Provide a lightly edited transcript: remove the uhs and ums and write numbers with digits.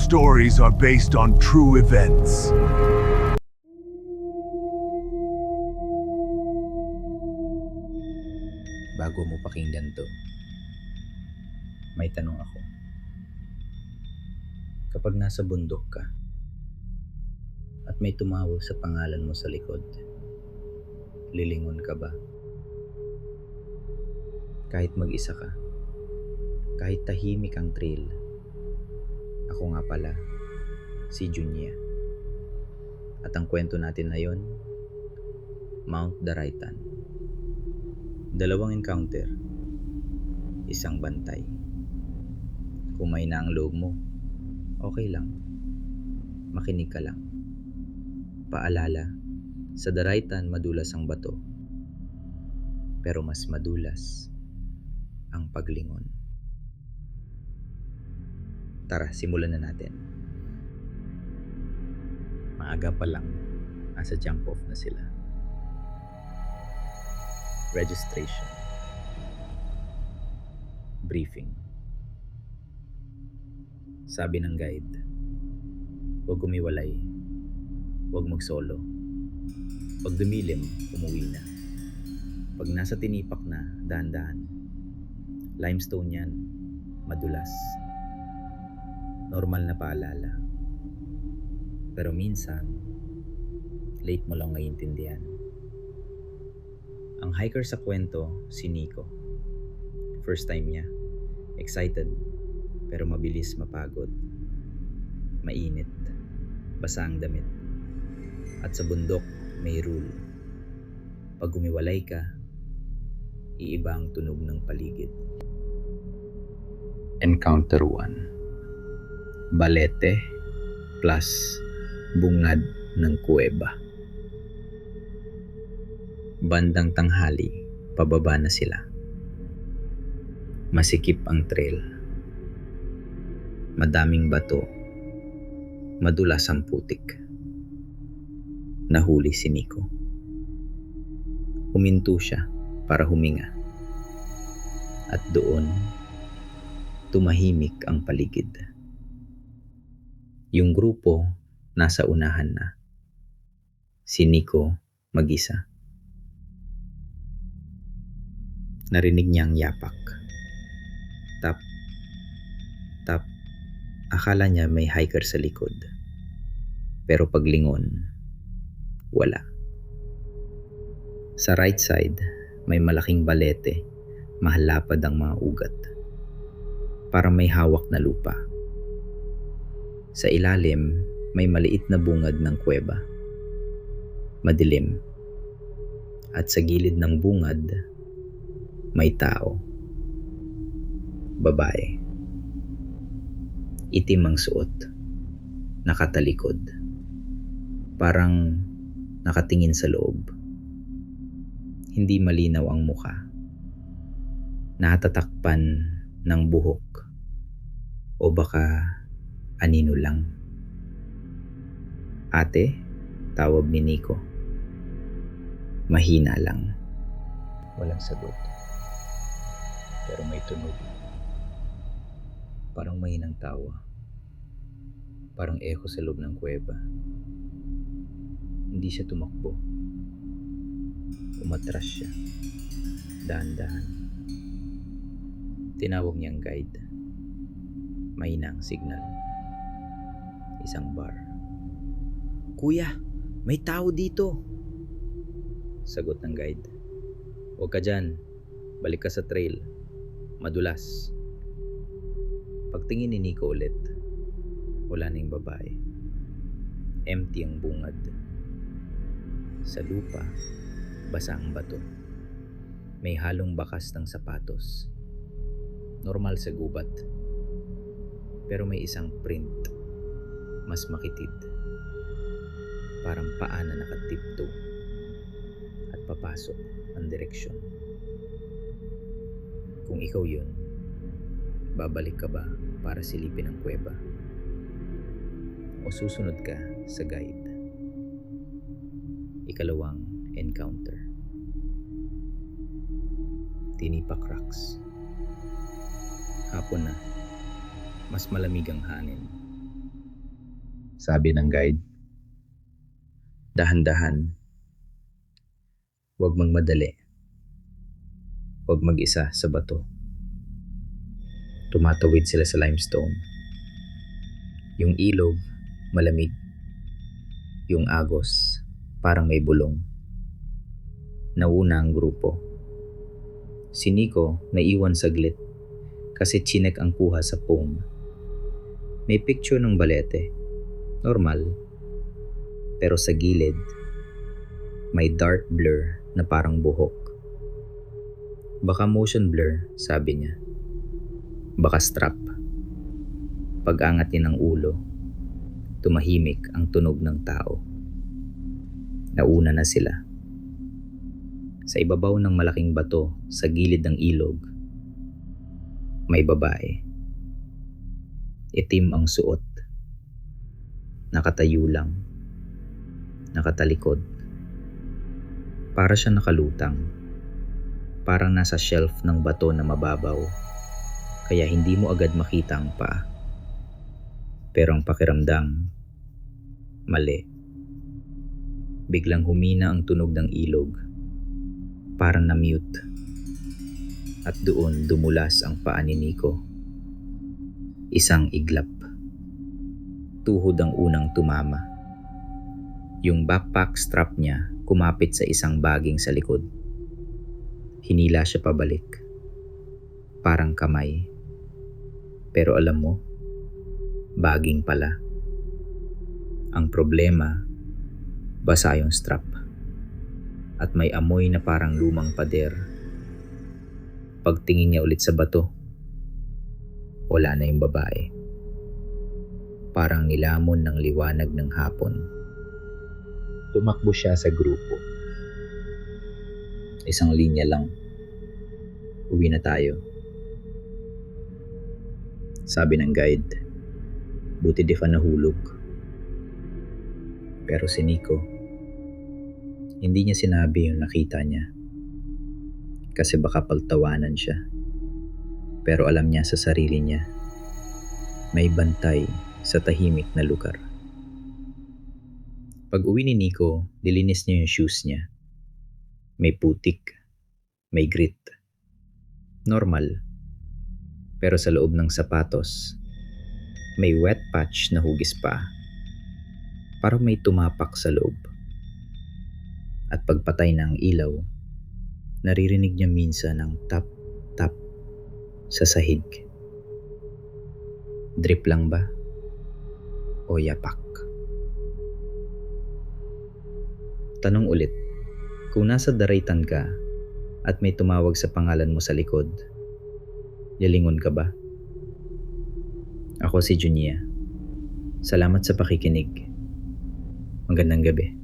stories are based on true events. Bago mo pakinggan to, may tanong ako. Kapag nasa bundok ka at may tumawag sa pangalan mo sa likod, lilingon ka ba? Kahit mag-isa ka, kahit tahimik ang trail. Ako nga pala, si Junya. At ang kwento natin ngayon, Mount Daraitan. Dalawang encounter, isang bantay. Kung may na ang loob mo, okay lang. Makinig ka lang. Paalala, sa Daraitan madulas ang bato. Pero mas madulas ang paglingon. Tara, simulan na natin. Maaga pa lang, nasa jump off na sila. Registration. Briefing. Sabi ng guide, huwag umiwalay, huwag mag-solo. Pag dumilim, umuwi na. Pag nasa tinipak na, dahan-dahan. Limestone yan, madulas. Normal na paalala. Pero minsan, late mo lang naiintindihan. Ang hiker sa kwento, si Nico. First time niya. Excited, pero mabilis mapagod. Mainit, basa ang damit. At sa bundok, may rule. Pag umiwalay ka, iiba ang tunog ng paligid. Encounter 1. Balete plus bungad ng kuweba. Bandang tanghali, pababa na sila. Masikip ang trail. Madaming bato. Madulas ang putik. Nahuli si Nico. Huminto siya para huminga. At doon, tumahimik ang paligid. Yung grupo nasa unahan na. Si Nico mag-isa. Narinig niya ang yapak. Tap, tap. Akala niya may hiker sa likod. Pero paglingon, wala. Sa right side, may malaking balete. Mahalapad ang mga ugat. Parang may hawak na lupa. Sa ilalim, may maliit na bungad ng kuweba. Madilim. At sa gilid ng bungad, may tao. Babae. Itim ang suot. Nakatalikod. Parang nakatingin sa loob. Hindi malinaw ang mukha. Natatakpan ng buhok. O baka anino lang. Ate, tawag ni Nico. Mahina lang. Walang sagot. Pero may tunog. Parang mahinang tawa. Parang echo sa loob ng kuweba. Hindi siya tumakbo. Umatras siya. Dahan-dahan. Tinawag niyang guide. Mahina ang signal. Isang bar. Kuya, may tao dito. Sagot ng guide. Huwag ka dyan. Balik ka sa trail. Madulas. Pagtingin ni Nico ulit, wala na yung babae. Empty ang bungad. Sa lupa, basa ang bato. May halong bakas ng sapatos. Normal sa gubat. Pero may isang print. Mas makitid. Parang paa na nakatiptoe. At papasok ang direksyon. Kung ikaw yun, babalik ka ba para silipin ang kuweba? O susunod ka sa guide? Ikalawang encounter. Tinipak Rocks. Hapon na, mas malamig ang hangin. sabi ng guide. Dahan-dahan. Huwag magmadali. Huwag mag-isa sa bato. Tumatawid sila sa limestone. Yung ilog, malamig. Yung agos, parang may bulong. Nauna ang grupo. Si Nico naiwan saglit kasi chinek ang kuha sa phone. May picture ng balete. Normal. Pero sa gilid, may dark blur na parang buhok. Baka motion blur, sabi niya. Baka strap. Pag-angat niya ng ulo, tumahimik ang tunog ng tao. Nauna na sila. Sa ibabaw ng malaking bato sa gilid ng ilog, may babae. Itim ang suot. Nakatayo lang. Nakatalikod. Para siya nakalutang. Parang nasa shelf ng bato na mababaw. Kaya hindi mo agad makita ang paa. Pero ang pakiramdam, mali. Biglang humina ang tunog ng ilog. Parang na-mute. At doon dumulas ang paa ni Nico. Isang iglap. Tuhod ang unang tumama. Yung backpack strap niya kumapit sa isang baging sa likod. Hinila siya pabalik. Parang kamay. Pero alam mo, baging pala. Ang problema, basa yung strap. At may amoy na parang lumang pader. Pagtingin niya ulit sa bato, wala na yung babae. Parang nilamon ng liwanag ng hapon. Tumakbo siya sa grupo. Isang linya lang. Uwi na tayo. Sabi ng guide, buti di pa nahulog. Pero si Nico, hindi niya sinabi yung nakita niya. Kasi baka pagtawanan siya. Pero alam niya sa sarili niya, may bantay sa tahimik na lugar. Pag uwi ni Nico, dilinis niya yung shoes niya. May putik, may grit. Normal. Pero sa loob ng sapatos, may wet patch na hugis pa. Parang may tumapak sa loob. At pagpatay na ang ilaw, naririnig niya minsan ng tap-tap sa sahig. Drip lang ba? O yapak? Tanong ulit, kung nasa daraitan ka at may tumawag sa pangalan mo sa likod, lilingon ka ba? Ako si Junia. Salamat sa pakikinig. Magandang gabi.